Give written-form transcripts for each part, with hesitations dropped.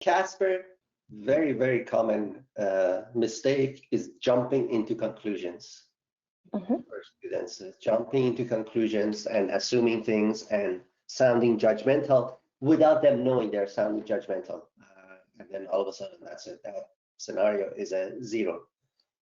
CASPer, very, very common mistake is jumping into conclusions. For students, jumping into conclusions and assuming things and sounding judgmental without them knowing they're sounding judgmental. And then all of a sudden, that's it. That scenario is a 0.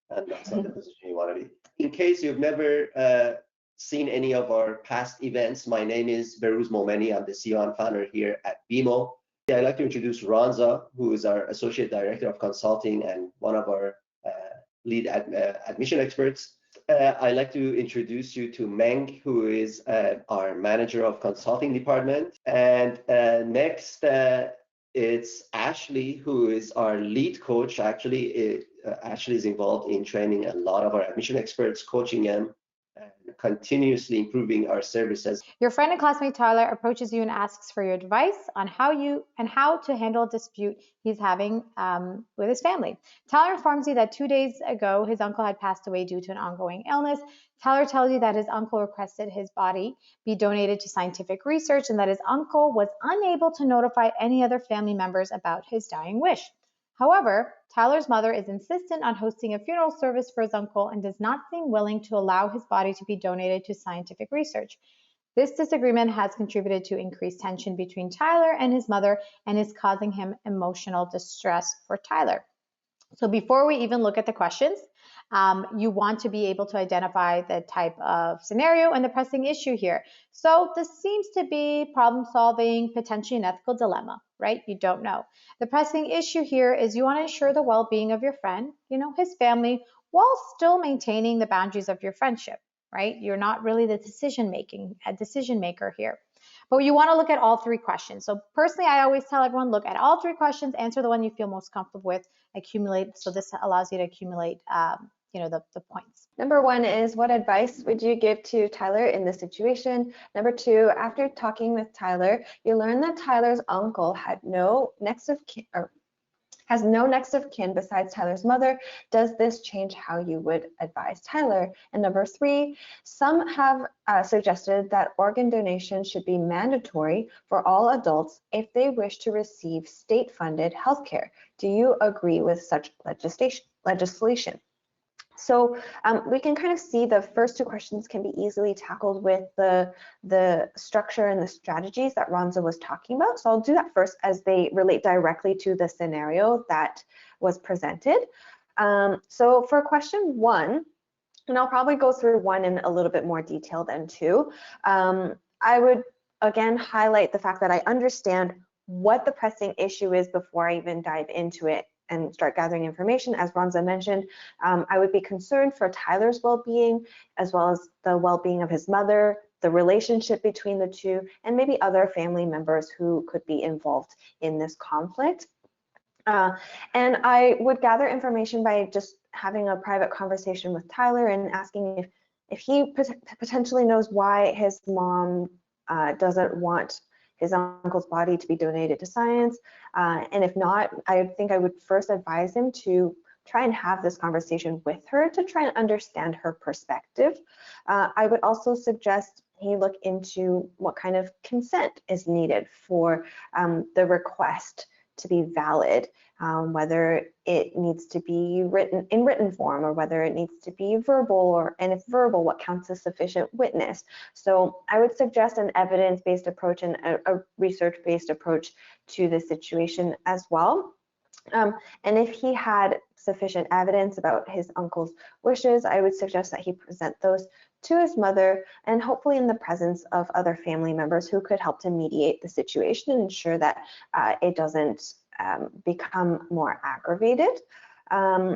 And that's not the position you want to be. In case you've never seen any of our past events, my name is Behrouz Momeni. I'm the CEO and founder here at BeMo. I'd like to introduce Ranza, who is our Associate Director of Consulting and one of our lead admission experts. I'd like to introduce you to Meng, who is our Manager of Consulting Department. And next, it's Ashley, who is our lead coach. Actually, Ashley is involved in training a lot of our admission experts, coaching them, and continuously improving our services. Your friend and classmate Tyler approaches you and asks for your advice on how to handle a dispute he's having with his family. Tyler informs you that 2 days ago his uncle had passed away due to an ongoing illness. Tyler tells you that his uncle requested his body be donated to scientific research and that his uncle was unable to notify any other family members about his dying wish. However, Tyler's mother is insistent on hosting a funeral service for his uncle and does not seem willing to allow his body to be donated to scientific research. This disagreement has contributed to increased tension between Tyler and his mother and is causing him emotional distress for Tyler. So before we even look at the questions, you want to be able to identify the type of scenario and the pressing issue here. So this seems to be problem solving, potentially an ethical dilemma, right? You don't know. The pressing issue here is you want to ensure the well-being of your friend, his family, while still maintaining the boundaries of your friendship, right? You're not really a decision maker here. But you want to look at all 3 questions. So personally, I always tell everyone, look at all 3 questions, answer the one you feel most comfortable with, accumulate. So this allows you to accumulate the points. Number 1 is, what advice would you give to Tyler in this situation? Number 2, after talking with Tyler, you learn that Tyler's uncle has no next of kin besides Tyler's mother. Does this change how you would advise Tyler? And number 3, some have suggested that organ donation should be mandatory for all adults if they wish to receive state-funded healthcare. Do you agree with such legislation? So we can kind of see the first 2 questions can be easily tackled with the structure and the strategies that Ranza was talking about. So I'll do that first as they relate directly to the scenario that was presented. So for question 1, and I'll probably go through 1 in a little bit more detail than 2, I would again highlight the fact that I understand what the pressing issue is before I even dive into it and start gathering information. As Ranza mentioned, I would be concerned for Tyler's well-being, as well as the well-being of his mother, the relationship between the two, and maybe other family members who could be involved in this conflict. And I would gather information by just having a private conversation with Tyler and asking if he potentially knows why his mom doesn't want his uncle's body to be donated to science. And if not, I think I would first advise him to try and have this conversation with her to try and understand her perspective. I would also suggest he look into what kind of consent is needed for the request to be valid, whether it needs to be written in written form or whether it needs to be verbal, and if verbal, what counts as sufficient witness. So I would suggest an evidence-based approach and a research-based approach to the situation as well. And if he had sufficient evidence about his uncle's wishes, I would suggest that he present those to his mother, and hopefully in the presence of other family members who could help to mediate the situation and ensure that it doesn't become more aggravated.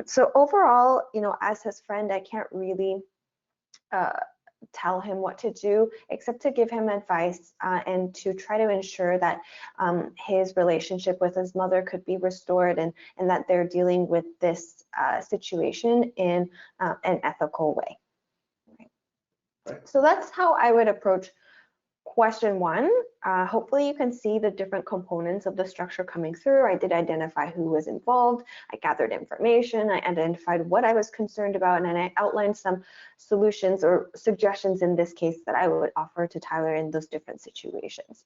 So overall, as his friend, I can't really tell him what to do except to give him advice and to try to ensure that his relationship with his mother could be restored, and that they're dealing with this situation in an ethical way. Right. So that's how I would approach question 1. Hopefully you can see the different components of the structure coming through. I did identify who was involved, I gathered information, I identified what I was concerned about, and then I outlined some solutions or suggestions in this case that I would offer to Tyler in those different situations.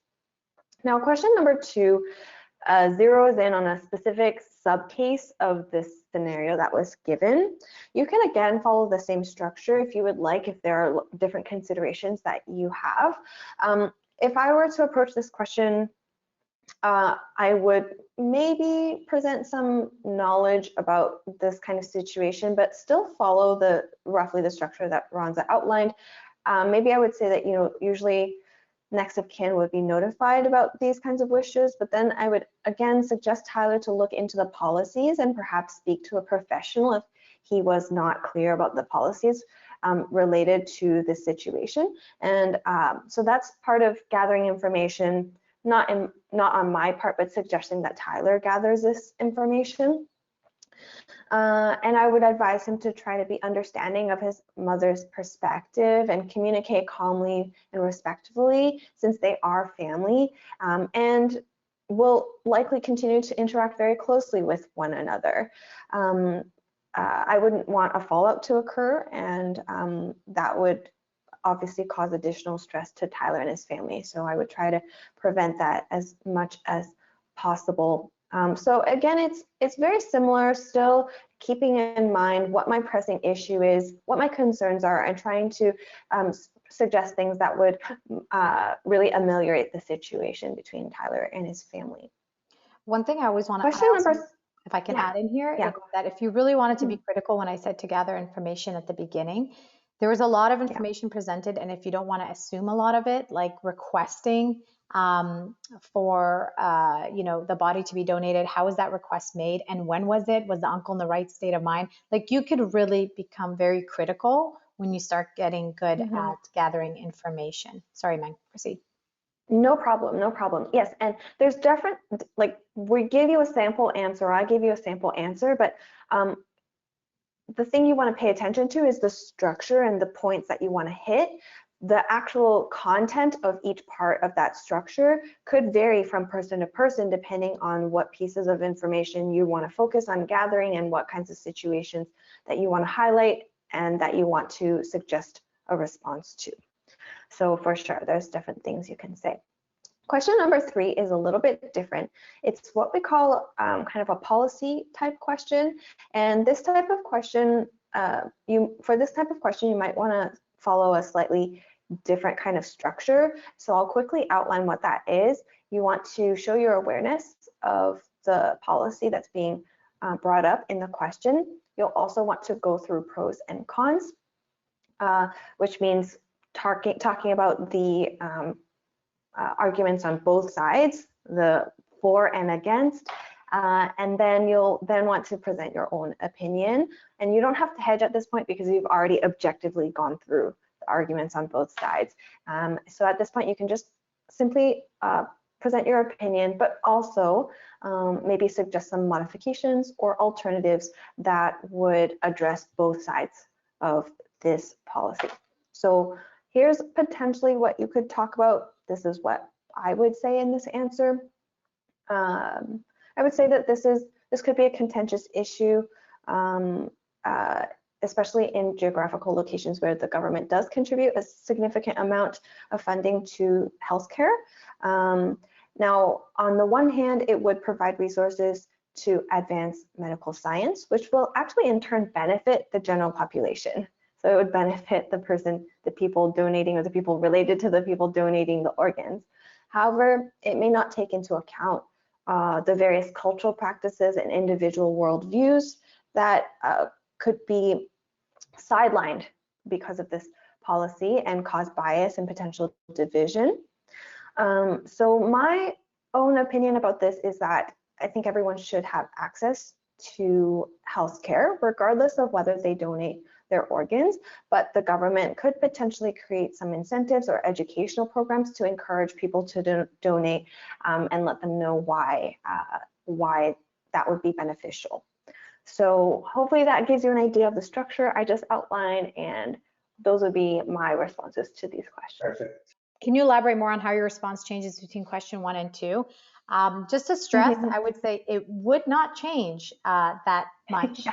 Now, question number 2 zeroes in on a specific subcase of this scenario that was given. You can again follow the same structure if you would like, if there are different considerations that you have. If I were to approach this question, I would maybe present some knowledge about this kind of situation, but still follow roughly the structure that Ronza outlined. Maybe I would say that, usually next of kin would be notified about these kinds of wishes, but then I would again suggest Tyler to look into the policies and perhaps speak to a professional if he was not clear about the policies related to this situation. And so that's part of gathering information, not on my part, but suggesting that Tyler gathers this information. And I would advise him to try to be understanding of his mother's perspective and communicate calmly and respectfully, since they are family, and will likely continue to interact very closely with one another. I wouldn't want a fallout to occur, and that would obviously cause additional stress to Tyler and his family. So I would try to prevent that as much as possible. So again, it's very similar, still keeping in mind what my pressing issue is, what my concerns are, and trying to suggest things that would really ameliorate the situation between Tyler and his family. One thing I always want to if I can add in here, is that if you really wanted to be critical, when I said to gather information at the beginning, there was a lot of information presented, and if you don't want to assume a lot of it, like requesting for the body to be donated, how was that request made and when was it? Was the uncle in the right state of mind? Like, you could really become very critical when you start getting good at gathering information. Sorry, Meg, proceed. No problem, no problem. Yes, and there's different, like, we give you a sample answer, I give you a sample answer, but the thing you want to pay attention to is the structure and the points that you want to hit. The actual content of each part of that structure could vary from person to person, depending on what pieces of information you want to focus on gathering and what kinds of situations that you want to highlight and that you want to suggest a response to. So for sure, there's different things you can say. Question number 3 is a little bit different. It's what we call kind of a policy type question. And this type of question, for this type of question, you might want to follow a slightly different kind of structure. So I'll quickly outline what that is. You want to show your awareness of the policy that's being brought up in the question. You'll also want to go through pros and cons, which means talking about the arguments on both sides, the for and against, and then you'll want to present your own opinion. And you don't have to hedge at this point because you've already objectively gone through the arguments on both sides. So at this point, you can just simply present your opinion, but also maybe suggest some modifications or alternatives that would address both sides of this policy. So here's potentially what you could talk about. This is what I would say in this answer. I would say that this could be a contentious issue, especially in geographical locations where the government does contribute a significant amount of funding to healthcare. Now, on the one hand, it would provide resources to advance medical science, which will actually in turn benefit the general population. So it would benefit the people donating, or the people related to the people donating the organs. However, it may not take into account the various cultural practices and individual worldviews that could be sidelined because of this policy and cause bias and potential division. So my own opinion about this is that I think everyone should have access to healthcare, regardless of whether they donate their organs, but the government could potentially create some incentives or educational programs to encourage people to donate and let them know why that would be beneficial. So hopefully that gives you an idea of the structure I just outlined, and those would be my responses to these questions. Perfect. Can you elaborate more on how your response changes between question 1 and 2? Just to stress, I would say it would not change that much.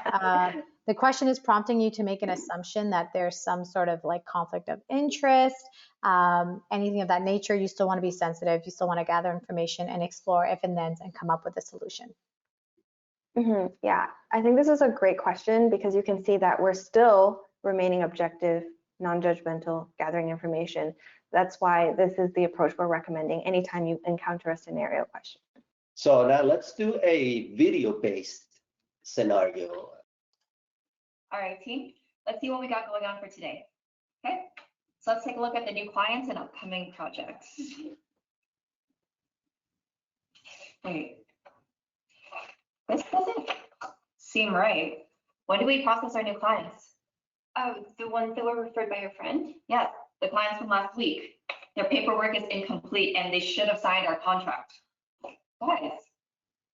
The question is prompting you to make an assumption that there's some sort of like conflict of interest, anything of that nature. You still want to be sensitive. You still want to gather information and explore if and thens and come up with a solution. Yeah, I think this is a great question because you can see that we're still remaining objective, non-judgmental, gathering information. That's why this is the approach we're recommending anytime you encounter a scenario question. So now let's do a video-based scenario. All right, team, let's see what we got going on for today. Okay, so let's take a look at the new clients and upcoming projects. Wait, this doesn't seem right. When do we process our new clients? Oh, the ones that were referred by your friend? Yes, the clients from last week. Their paperwork is incomplete and they should have signed our contract. Guys,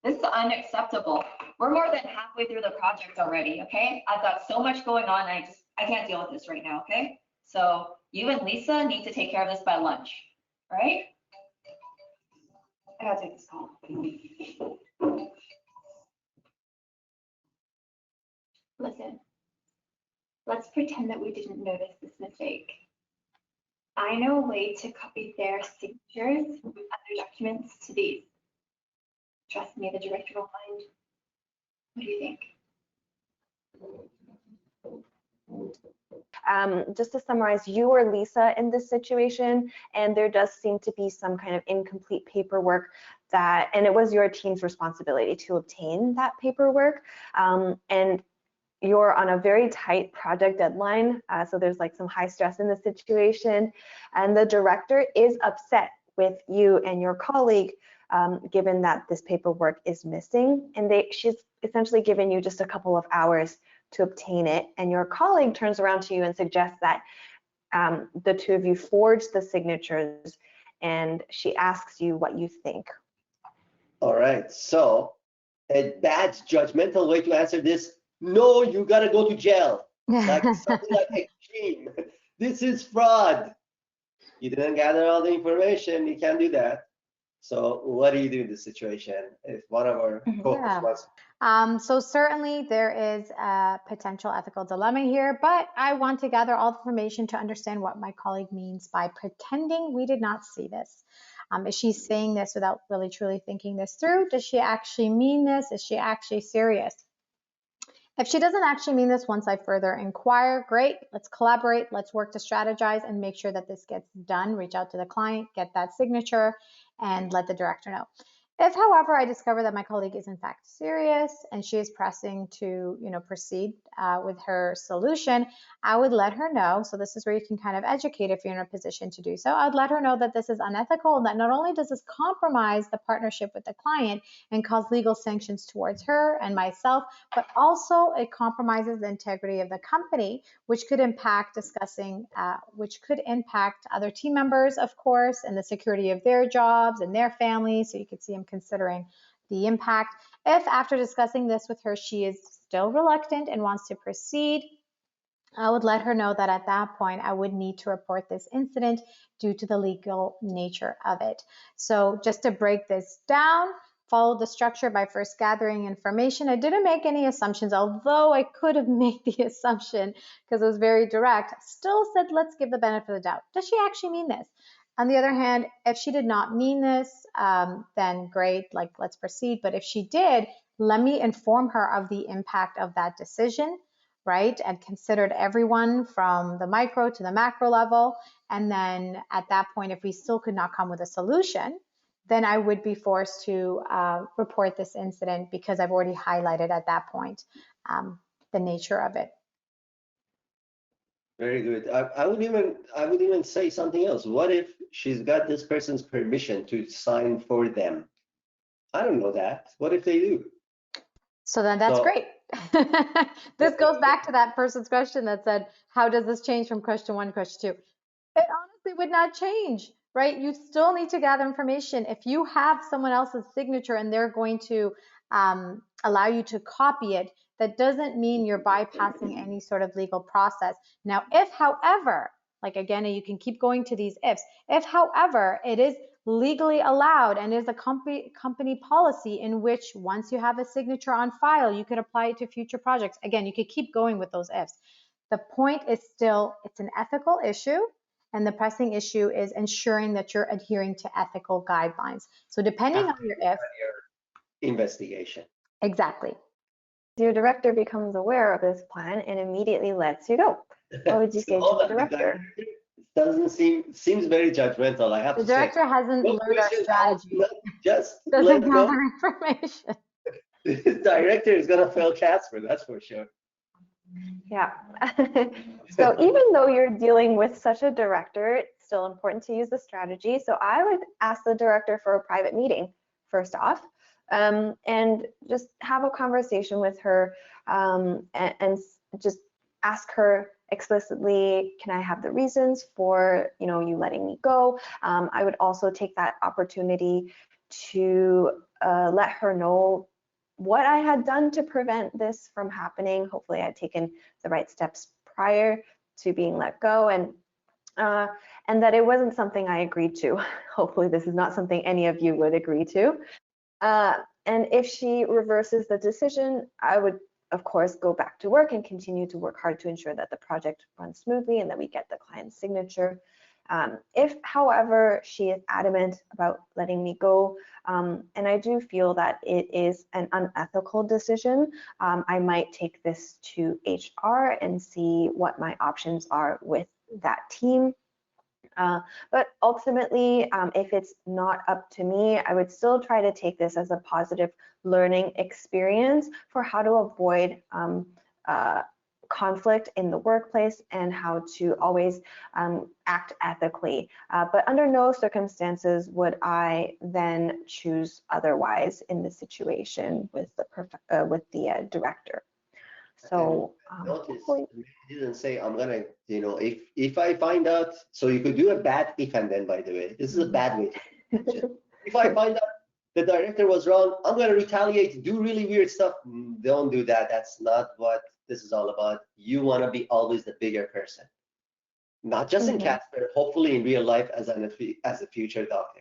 this is unacceptable. We're more than halfway through the project already, okay? I've got so much going on, I can't deal with this right now, okay? So you and Lisa need to take care of this by lunch, all right? I gotta take this call. Listen, let's pretend that we didn't notice this mistake. I know a way to copy their signatures from other documents to these. Trust me, the director will find. What do you think? Just to summarize, you were Lisa in this situation, and there does seem to be some kind of incomplete paperwork and it was your team's responsibility to obtain that paperwork. And you're on a very tight project deadline, so there's like some high stress in the situation, and the director is upset with you and your colleague given that this paperwork is missing, and she's essentially given you just a couple of hours to obtain it, and your colleague turns around to you and suggests that the two of you forge the signatures, and she asks you what you think. All right, so a bad judgmental way to answer this: no, you gotta go to jail. Like something like extreme. This is fraud. You didn't gather all the information. You can't do that. So what do you do in this situation if one of our co-hosts wants? So certainly there is a potential ethical dilemma here, but I want to gather all the information to understand what my colleague means by pretending we did not see this. Is she saying this without really truly thinking this through? Does she actually mean this? Is she actually serious? If she doesn't actually mean this, once I further inquire, great, let's collaborate, let's work to strategize and make sure that this gets done. Reach out to the client, get that signature, and let the director know. If, however, I discover that my colleague is in fact serious and she is pressing to, proceed with her solution, I would let her know. So this is where you can kind of educate if you're in a position to do so. I'd let her know that this is unethical and that not only does this compromise the partnership with the client and cause legal sanctions towards her and myself, but also it compromises the integrity of the company, which could impact which could impact other team members, of course, and the security of their jobs and their families. So you could see them considering the impact. If after discussing this with her, she is still reluctant and wants to proceed, I would let her know that at that point, I would need to report this incident due to the legal nature of it. So just to break this down, follow the structure by first gathering information. I didn't make any assumptions, although I could have made the assumption because it was very direct. Still said, let's give the benefit of the doubt. Does she actually mean this? On the other hand, if she did not mean this, then great, let's proceed. But if she did, let me inform her of the impact of that decision, right? And considered everyone from the micro to the macro level. And then at that point, if we still could not come with a solution, then I would be forced to report this incident because I've already highlighted at that point the nature of it. Very good. I would even say something else. What if she's got this person's permission to sign for them? I don't know that. What if they do? So then that's great. This goes back to that person's question that said, how does this change from question 1 to question 2? It honestly would not change, right? You still need to gather information. If you have someone else's signature and they're going to allow you to copy it, that doesn't mean you're bypassing any sort of legal process. Now, if, however, like again, you can keep going to these ifs. If, however, it is legally allowed and is a company policy in which once you have a signature on file, you could apply it to future projects. Again, you could keep going with those ifs. The point is still, it's an ethical issue, and the pressing issue is ensuring that you're adhering to ethical guidelines. So depending on your if. Investigation. Exactly. Your director becomes aware of this plan and immediately lets you go. What would you say to the director? Doesn't seems very judgmental, I have to say. The director hasn't learned our strategy. Just doesn't let go. gather information. The director is gonna fail CASPer, that's for sure. Yeah. So even though you're dealing with such a director, it's still important to use the strategy. So I would ask the director for a private meeting first off, and just have a conversation with her, and just ask her explicitly, can I have the reasons for you letting me go? I would also take that opportunity to let her know what I had done to prevent this from happening. Hopefully I'd taken the right steps prior to being let go, and that it wasn't something I agreed to. Hopefully this is not something any of you would agree to. And if she reverses the decision, I would of course go back to work and continue to work hard to ensure that the project runs smoothly and that we get the client's signature. If, however, she is adamant about letting me go, and I do feel that it is an unethical decision, I might take this to HR and see what my options are with that team. But ultimately, if it's not up to me, I would still try to take this as a positive learning experience for how to avoid conflict in the workplace and how to always act ethically. But under no circumstances would I then choose otherwise in the situation with the director. So notice you didn't say I'm gonna, if I find out. So you could do a bad if and then, by the way. This is a bad way to if I find out the director was wrong, I'm gonna retaliate, do really weird stuff. Don't do that. That's not what this is all about. You want to be always the bigger person, not just in CASPer, hopefully in real life as a future doctor.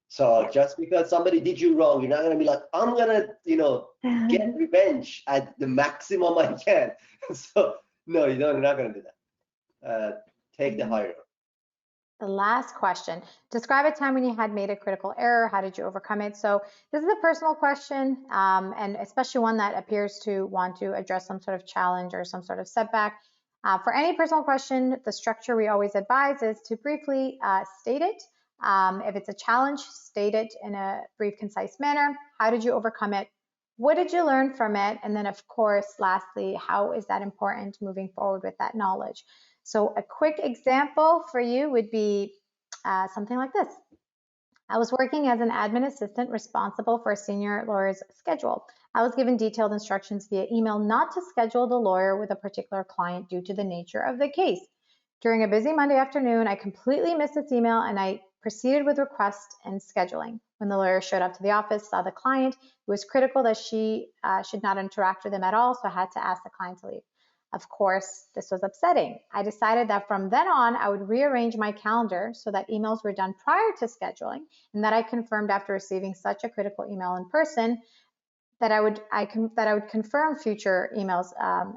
So just because somebody did you wrong, you're not going to be like, I'm going to, get revenge at the maximum I can. So no, you're not going to do that. Take the higher road. The last question, describe a time when you had made a critical error. How did you overcome it? So this is a personal question, and especially one that appears to want to address some sort of challenge or some sort of setback. For any personal question, the structure we always advise is to briefly state it. If it's a challenge, state it in a brief, concise manner. How did you overcome it? What did you learn from it? And then, of course, lastly, how is that important moving forward with that knowledge? So a quick example for you would be something like this. I was working as an admin assistant responsible for a senior lawyer's schedule. I was given detailed instructions via email not to schedule the lawyer with a particular client due to the nature of the case. During a busy Monday afternoon, I completely missed this email and I proceeded with request and scheduling. When the lawyer showed up to the office, saw the client, it was critical that she should not interact with him at all, so I had to ask the client to leave. Of course, this was upsetting. I decided that from then on, I would rearrange my calendar so that emails were done prior to scheduling, and that I confirmed after receiving such a critical email in person that I would confirm future emails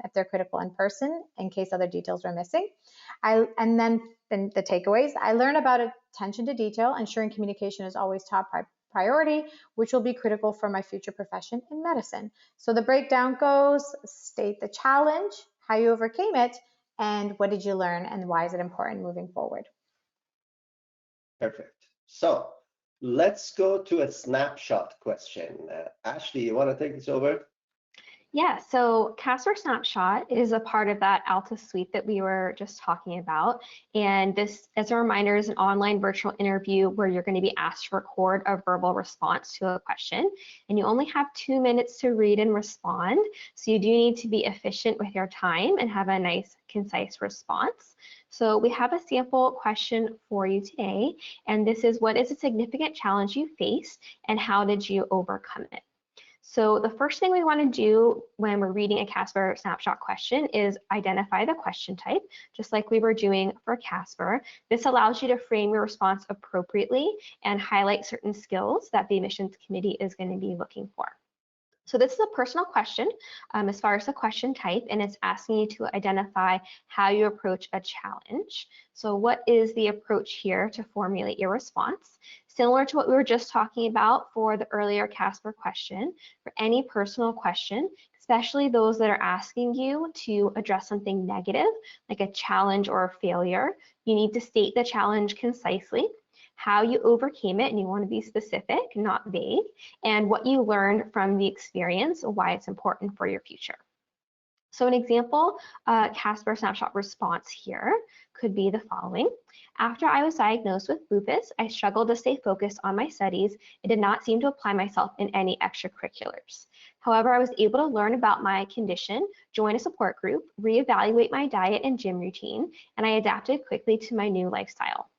if they're critical in person in case other details are missing. And then the takeaways, I learned about attention to detail, ensuring communication is always top priority, which will be critical for my future profession in medicine. So the breakdown goes, state the challenge, how you overcame it, and what did you learn, and why is it important moving forward? Perfect. So let's go to a snapshot question. Ashley, you want to take this over? Yeah, so CASPer Snapshot is a part of that Altus Suite that we were just talking about. And this, as a reminder, is an online virtual interview where you're going to be asked to record a verbal response to a question. And you only have 2 minutes to read and respond. So you do need to be efficient with your time and have a nice, concise response. So we have a sample question for you today. And this is, what is a significant challenge you faced and how did you overcome it? So the first thing we want to do when we're reading a CASPer snapshot question is identify the question type, just like we were doing for CASPer. This allows you to frame your response appropriately and highlight certain skills that the admissions committee is going to be looking for. So this is a personal question as far as the question type, and it's asking you to identify how you approach a challenge. So what is the approach here to formulate your response? Similar to what we were just talking about for the earlier CASPer question, for any personal question, especially those that are asking you to address something negative, like a challenge or a failure, you need to state the challenge concisely, how you overcame it, and you want to be specific, not vague, and what you learned from the experience, why it's important for your future. So an example CASPer snapshot response here could be the following. After I was diagnosed with lupus, I struggled to stay focused on my studies and did not seem to apply myself in any extracurriculars. However, I was able to learn about my condition, join a support group, reevaluate my diet and gym routine, and I adapted quickly to my new lifestyle.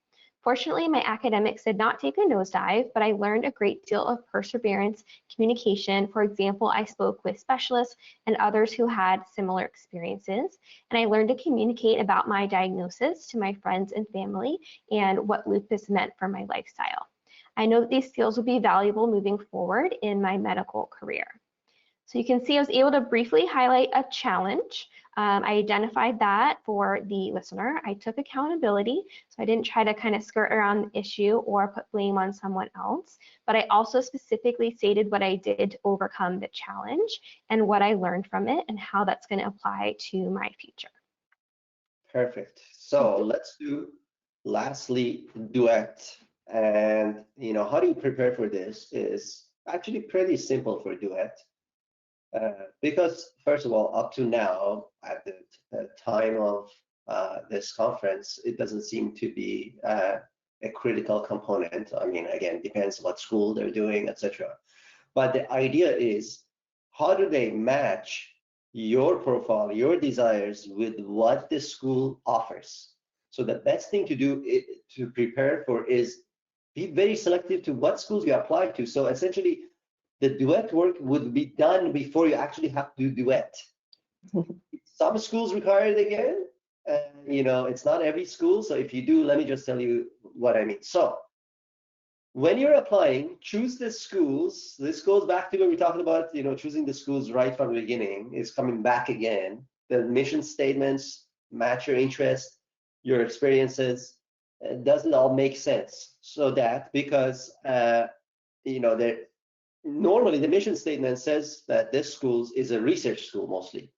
Fortunately, my academics did not take a nosedive, but I learned a great deal of perseverance, communication. For example, I spoke with specialists and others who had similar experiences, and I learned to communicate about my diagnosis to my friends and family and what lupus meant for my lifestyle. I know that these skills will be valuable moving forward in my medical career. So you can see I was able to briefly highlight a challenge. I identified that for the listener. I took accountability, so I didn't try to kind of skirt around the issue or put blame on someone else, but I also specifically stated what I did to overcome the challenge and what I learned from it and how that's going to apply to my future. Perfect. So let's do lastly Duet. And how do you prepare for this is actually pretty simple for Duet. Because first of all, up to now, at the time of this conference, it doesn't seem to be a critical component. I mean, again, depends what school they're doing, etc. But the idea is, how do they match your profile, your desires with what the school offers? So the best thing to do to prepare for is be very selective to what schools you apply to. So essentially, the Duet work would be done before you actually have to do Duet. Some schools require it again, and it's not every school. So if you do, let me just tell you what I mean. So when you're applying, choose the schools. This goes back to what we talked about, choosing the schools right from the beginning. Is coming back again. The mission statements match your interest, your experiences. Does it all make sense? So that because normally the mission statement says that this school is a research school mostly.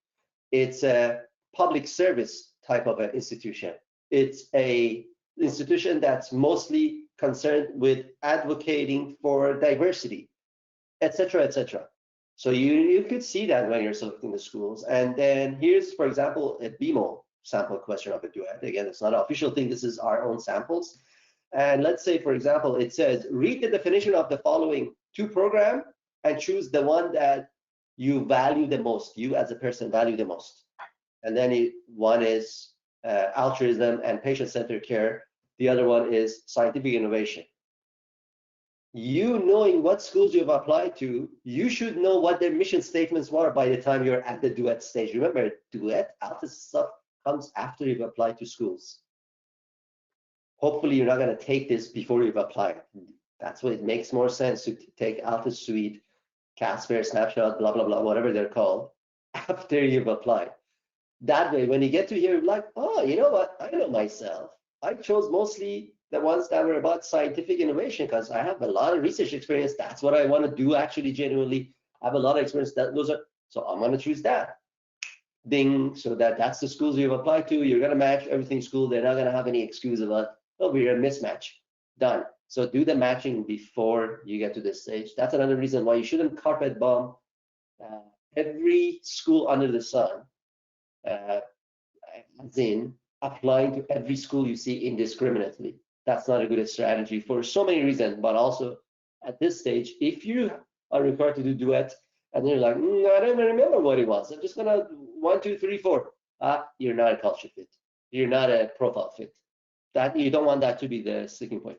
It's a public service type of an institution. It's a institution that's mostly concerned with advocating for diversity, etc., etc. So you could see that when you're selecting the schools. And then here's, for example, a BeMo sample question of a Duet. Again, it's not an official thing. This is our own samples. And let's say, for example, it says, read the definition of the following two programs and choose the one that you value the most, you as a person value the most. And then one is altruism and patient-centered care. The other one is scientific innovation. You knowing what schools you've applied to, you should know what their mission statements were by the time you're at the Duet stage. Remember, Duet, Altus stuff comes after you've applied to schools. Hopefully you're not going to take this before you've applied. That's what it makes more sense to take Altus Suite, CASPer, Snapshot, blah, blah, blah, whatever they're called, after you've applied. That way, when you get to here, you're like, oh, you know what? I know myself. I chose mostly the ones that were about scientific innovation because I have a lot of research experience. That's what I want to do, actually, genuinely. I have a lot of experience. So I'm going to choose that. Ding. So that's the schools you've applied to. You're going to match everything school. They're not going to have any excuse about, oh, we're a mismatch. Done. So do the matching before you get to this stage. That's another reason why you shouldn't carpet bomb every school under the sun, as in applying to every school you see indiscriminately. That's not a good strategy for so many reasons, but also at this stage, if you are required to do Duet and you're like, I don't even remember what it was. I'm just gonna 1, 2, 3, 4. You're not a culture fit. You're not a profile fit. That you don't want that to be the sticking point.